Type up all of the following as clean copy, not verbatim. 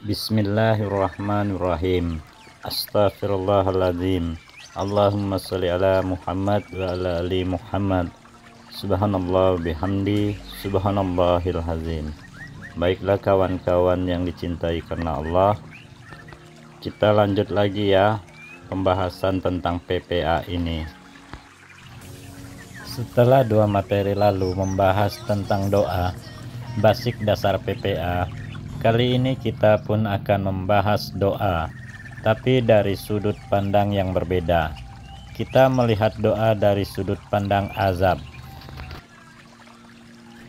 Bismillahirrahmanirrahim. Astaghfirullahaladzim. Allahumma sholli ala Muhammad wa ala ali Muhammad. Subhanallah bihamdi, subhanallahil azim. Baiklah kawan-kawan yang dicintai karena Allah, kita lanjut lagi ya pembahasan tentang PPA ini. Setelah dua materi lalu membahas tentang doa basic dasar PPA, kali ini kita pun akan membahas doa, tapi dari sudut pandang yang berbeda. Kita melihat doa dari sudut pandang azab.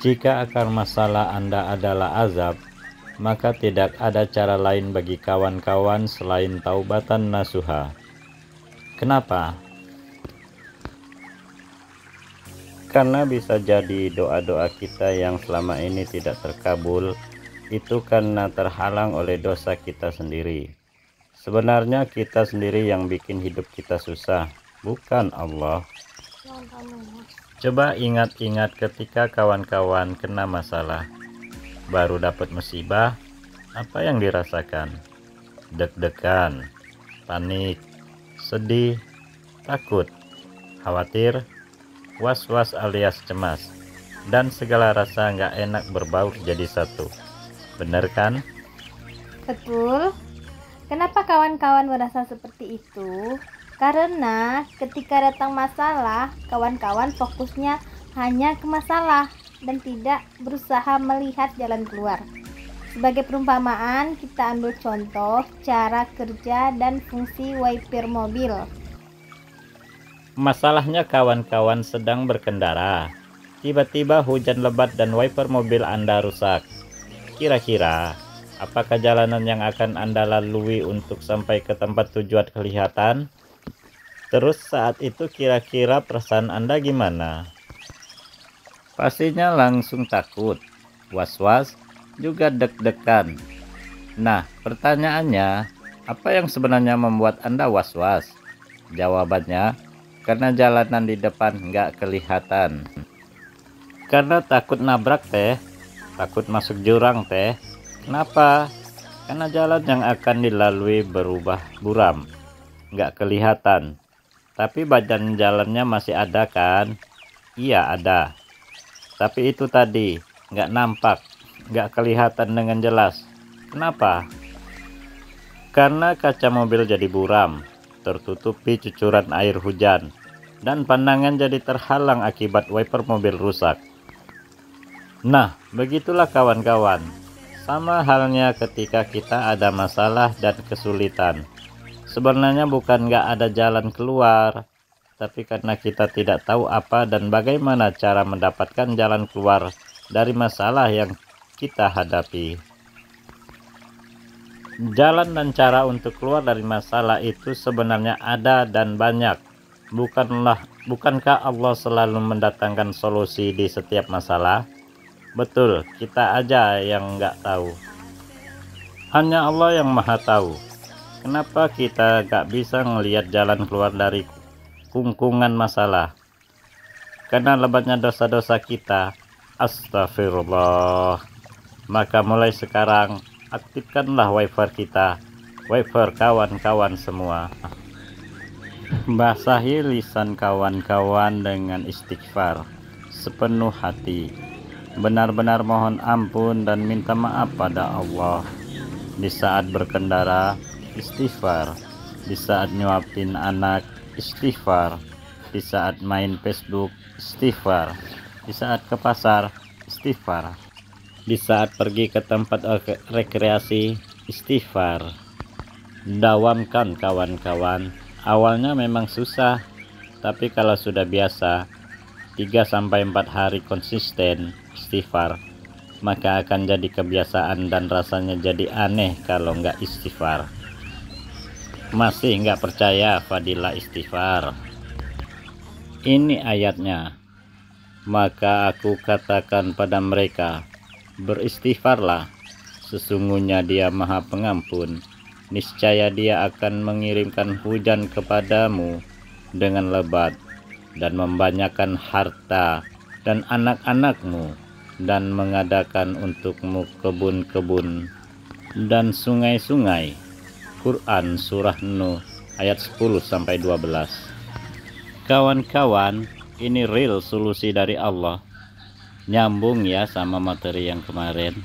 Jika akar masalah Anda adalah azab, maka tidak ada cara lain bagi kawan-kawan selain taubatan nasuha. Kenapa? Karena bisa jadi doa-doa kita yang selama ini tidak terkabul itu karena terhalang oleh dosa kita sendiri. Sebenarnya kita sendiri yang bikin hidup kita susah, bukan Allah. Coba ingat-ingat ketika kawan-kawan kena masalah, baru dapat musibah, apa yang dirasakan? Deg-degan, panik, sedih, takut, khawatir, was-was alias cemas, dan segala rasa nggak enak berbaur jadi satu. Bener kan? Betul. Kenapa kawan-kawan merasa seperti itu? Karena ketika datang masalah, kawan-kawan fokusnya hanya ke masalah dan tidak berusaha melihat jalan keluar. Sebagai perumpamaan, kita ambil contoh cara kerja dan fungsi wiper mobil. Masalahnya kawan-kawan sedang berkendara. Tiba-tiba hujan lebat dan wiper mobil Anda rusak. Kira-kira, apakah jalanan yang akan Anda lalui untuk sampai ke tempat tujuan kelihatan? Terus saat itu kira-kira perasaan Anda gimana? Pastinya langsung takut, was-was, juga deg-degan. Nah, pertanyaannya, apa yang sebenarnya membuat Anda was-was? Jawabannya, karena jalanan di depan nggak kelihatan. Karena takut nabrak teh, takut masuk jurang teh. Kenapa? Karena jalan yang akan dilalui berubah buram, nggak kelihatan. Tapi badan jalannya masih ada kan? Iya ada. Tapi itu tadi, nggak nampak, nggak kelihatan dengan jelas. Kenapa? Karena kaca mobil jadi buram, tertutupi cucuran air hujan, dan pandangan jadi terhalang akibat wiper mobil rusak. Nah, begitulah kawan-kawan. Sama halnya ketika kita ada masalah dan kesulitan. Sebenarnya bukan nggak ada jalan keluar, tapi karena kita tidak tahu apa dan bagaimana cara mendapatkan jalan keluar dari masalah yang kita hadapi. Jalan dan cara untuk keluar dari masalah itu sebenarnya ada dan banyak. Bukankah Allah selalu mendatangkan solusi di setiap masalah? Betul, kita aja yang nggak tahu. Hanya Allah yang maha tahu. Kenapa kita gak bisa ngelihat jalan keluar dari kungkungan masalah? Karena lebatnya dosa-dosa kita. Astagfirullah. Maka mulai sekarang aktifkanlah wiper kita, wiper kawan-kawan semua. Basahi lisan kawan-kawan dengan istighfar sepenuh hati. Benar-benar mohon ampun dan minta maaf pada Allah. Di saat berkendara, istighfar. Di saat nyuapin anak, istighfar. Di saat main Facebook, istighfar. Di saat ke pasar, istighfar. Di saat pergi ke tempat rekreasi, istighfar. Dawamkan kawan-kawan. Awalnya memang susah, tapi kalau sudah biasa 3-4 hari konsisten istighfar, maka akan jadi kebiasaan dan rasanya jadi aneh kalau nggak istighfar. Masih nggak percaya fadilah istighfar? Ini ayatnya. Maka aku katakan pada mereka, beristighfarlah, sesungguhnya Dia Maha Pengampun. Niscaya Dia akan mengirimkan hujan kepadamu dengan lebat dan membanyakkan harta dan anak-anakmu, dan mengadakan untukmu kebun-kebun dan sungai-sungai. Quran Surah Nuh ayat 10-12. Kawan-kawan, ini real solusi dari Allah. Nyambung ya sama materi yang kemarin.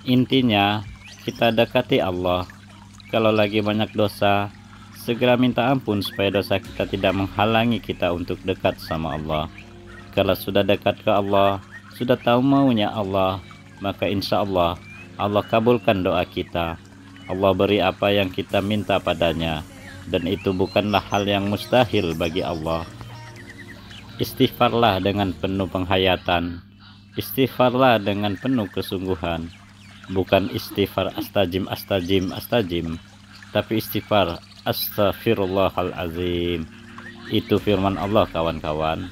Intinya kita dekati Allah. Kalau lagi banyak dosa, segera minta ampun supaya dosa kita tidak menghalangi kita untuk dekat sama Allah. Kalau sudah dekat ke Allah, sudah tahu maunya Allah, maka insya Allah Allah kabulkan doa kita. Allah beri apa yang kita minta padanya, dan itu bukanlah hal yang mustahil bagi Allah. Istighfarlah dengan penuh penghayatan. Istighfarlah dengan penuh kesungguhan. Bukan istighfar astajim, tapi istighfar astaghfirullahalazim. Itu firman Allah, kawan-kawan.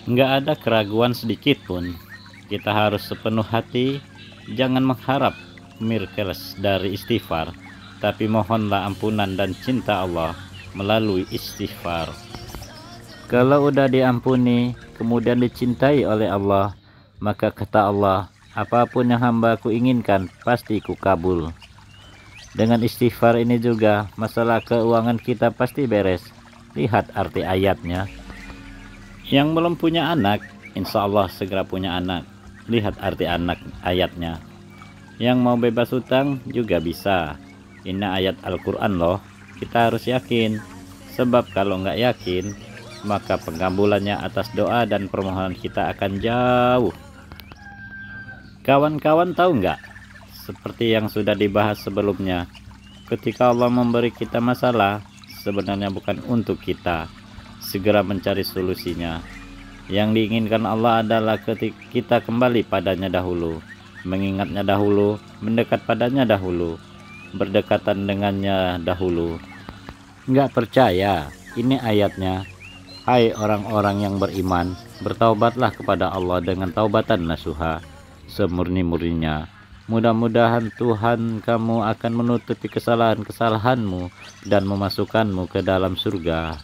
Nggak ada keraguan sedikit pun. Kita harus sepenuh hati. Jangan mengharap miracles dari istighfar, tapi mohonlah ampunan dan cinta Allah melalui istighfar. Kalau udah diampuni, kemudian dicintai oleh Allah, maka kata Allah, apapun yang hamba-Ku inginkan, pasti Ku kabul. Dengan istighfar ini juga, masalah keuangan kita pasti beres. Lihat arti ayatnya. Yang belum punya anak, insya Allah segera punya anak. Lihat arti anak ayatnya. Yang mau bebas hutang juga bisa. Ini ayat Al-Quran loh. Kita harus yakin. Sebab kalau nggak yakin, maka pengabulannya atas doa dan permohonan kita akan jauh. Kawan-kawan tahu nggak? Seperti yang sudah dibahas sebelumnya, ketika Allah memberi kita masalah, sebenarnya bukan untuk kita. Segera mencari solusinya. Yang diinginkan Allah adalah ketika kita kembali padanya dahulu, mengingatnya dahulu, mendekat padanya dahulu, berdekatan dengannya dahulu. Nggak percaya? Ini ayatnya. Hai orang-orang yang beriman, bertaubatlah kepada Allah dengan taubatan nasuha, semurni-murninya. Mudah-mudahan Tuhan kamu akan menutupi kesalahan-kesalahanmu dan memasukkanmu ke dalam surga,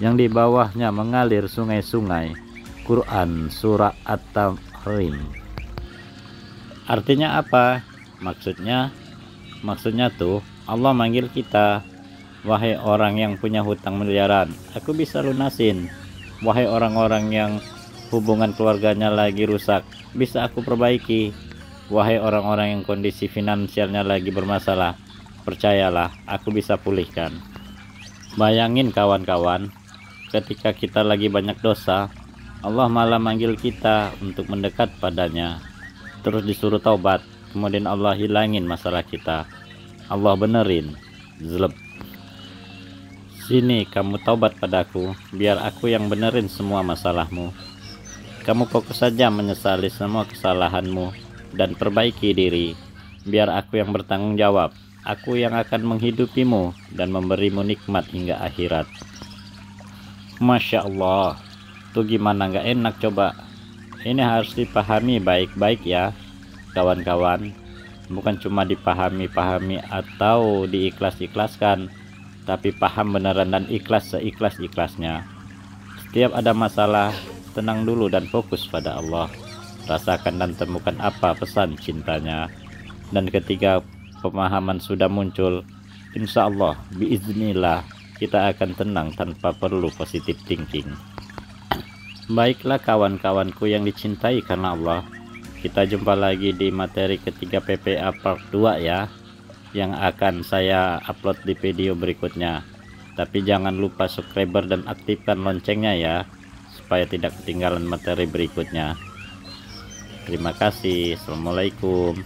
yang di bawahnya mengalir sungai-sungai. Quran Surah At-Tahrim. Artinya apa? Maksudnya tuh Allah manggil kita, wahai orang yang punya hutang miliaran, aku bisa lunasin. Wahai orang-orang yang hubungan keluarganya lagi rusak, bisa aku perbaiki. Wahai orang-orang yang kondisi finansialnya lagi bermasalah, percayalah, aku bisa pulihkan. Bayangin kawan-kawan, ketika kita lagi banyak dosa, Allah malah manggil kita untuk mendekat padanya. Terus disuruh taubat, kemudian Allah hilangin masalah kita. Allah benerin. Zleb. Sini kamu taubat padaku, biar aku yang benerin semua masalahmu. Kamu fokus saja menyesali semua kesalahanmu dan perbaiki diri, biar aku yang bertanggung jawab. Aku yang akan menghidupimu dan memberimu nikmat hingga akhirat. Masya Allah, tuh gimana nggak enak coba. Ini harus dipahami baik-baik ya kawan-kawan. Bukan cuma dipahami-pahami atau diikhlas-ikhlaskan, tapi paham beneran dan ikhlas seikhlas-ikhlasnya. Setiap ada masalah, tenang dulu dan fokus pada Allah. Rasakan dan temukan apa pesan cintanya. Dan ketika pemahaman sudah muncul, insya Allah biiznillah kita akan tenang tanpa perlu positive thinking. Baiklah kawan-kawanku yang dicintai karena Allah, kita jumpa lagi di materi ketiga PPA part 2 ya, yang akan saya upload di video berikutnya. Tapi jangan lupa subscriber dan aktifkan loncengnya ya, supaya tidak ketinggalan materi berikutnya. Terima kasih. Assalamualaikum.